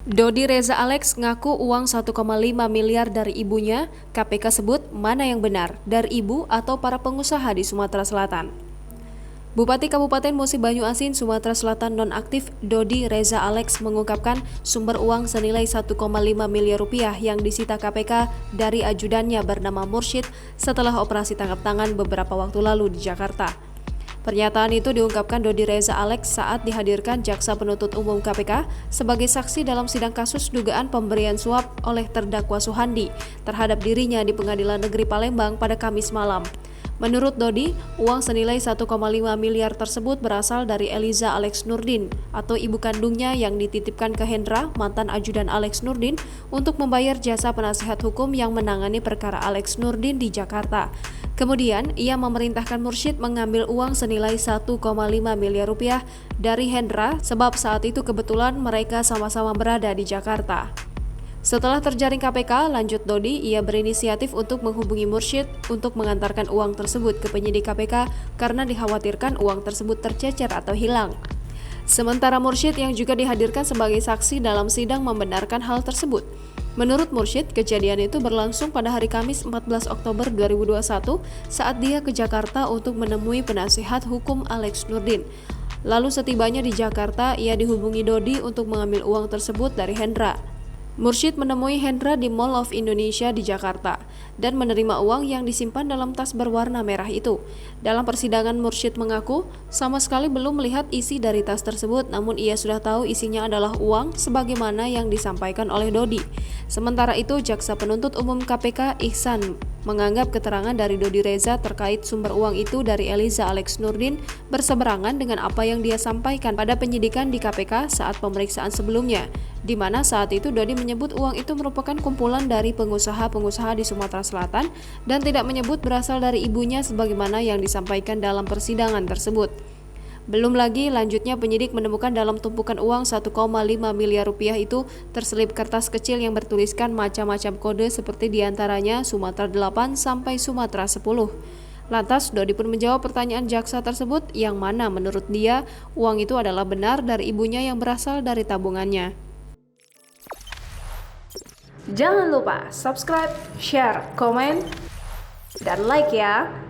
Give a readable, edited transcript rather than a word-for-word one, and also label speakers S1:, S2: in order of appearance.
S1: Dodi Reza Alex ngaku uang 1,5 miliar dari ibunya. KPK sebut mana yang benar, dari ibu atau para pengusaha di Sumatera Selatan. Bupati Kabupaten Musi Banyu Asin, Sumatera Selatan nonaktif Dodi Reza Alex mengungkapkan sumber uang senilai 1,5 miliar rupiah yang disita KPK dari ajudannya bernama Mursyid setelah operasi tangkap tangan beberapa waktu lalu di Jakarta. Pernyataan itu diungkapkan Dodi Reza Alex saat dihadirkan Jaksa Penuntut Umum KPK sebagai saksi dalam sidang kasus dugaan pemberian suap oleh terdakwa Suhandi terhadap dirinya di Pengadilan Negeri Palembang pada Kamis malam. Menurut Dodi, uang senilai 1,5 miliar tersebut berasal dari Eliza Alex Nurdin atau ibu kandungnya yang dititipkan ke Hendra, mantan ajudan Alex Nurdin, untuk membayar jasa penasihat hukum yang menangani perkara Alex Nurdin di Jakarta. Kemudian, ia memerintahkan Mursyid mengambil uang senilai 1,5 miliar rupiah dari Hendra sebab saat itu kebetulan mereka sama-sama berada di Jakarta. Setelah terjaring KPK, lanjut Dodi, ia berinisiatif untuk menghubungi Mursyid untuk mengantarkan uang tersebut ke penyidik KPK karena dikhawatirkan uang tersebut tercecer atau hilang. Sementara Mursyid yang juga dihadirkan sebagai saksi dalam sidang membenarkan hal tersebut. Menurut Mursyid, kejadian itu berlangsung pada hari Kamis 14 Oktober 2021 saat dia ke Jakarta untuk menemui penasihat hukum Alex Nurdin. Lalu setibanya di Jakarta, ia dihubungi Dodi untuk mengambil uang tersebut dari Hendra. Mursyid menemui Hendra di Mall of Indonesia di Jakarta dan menerima uang yang disimpan dalam tas berwarna merah itu. Dalam persidangan, Mursyid mengaku sama sekali belum melihat isi dari tas tersebut, namun ia sudah tahu isinya adalah uang sebagaimana yang disampaikan oleh Dodi. Sementara itu, Jaksa Penuntut Umum KPK Ihsan menganggap keterangan dari Dodi Reza terkait sumber uang itu dari Eliza Alex Nurdin berseberangan dengan apa yang dia sampaikan pada penyidikan di KPK saat pemeriksaan sebelumnya, di mana saat itu Dodi menyebut uang itu merupakan kumpulan dari pengusaha-pengusaha di Sumatera Selatan dan tidak menyebut berasal dari ibunya sebagaimana yang disampaikan dalam persidangan tersebut. Belum lagi, lanjutnya penyidik menemukan dalam tumpukan uang 1,5 miliar rupiah itu terselip kertas kecil yang bertuliskan macam-macam kode seperti diantaranya Sumatera 8 sampai Sumatera 10. Lantas, Dodi pun menjawab pertanyaan jaksa tersebut yang mana menurut dia uang itu adalah benar dari ibunya yang berasal dari tabungannya.
S2: Jangan lupa subscribe, share, komen, dan like ya!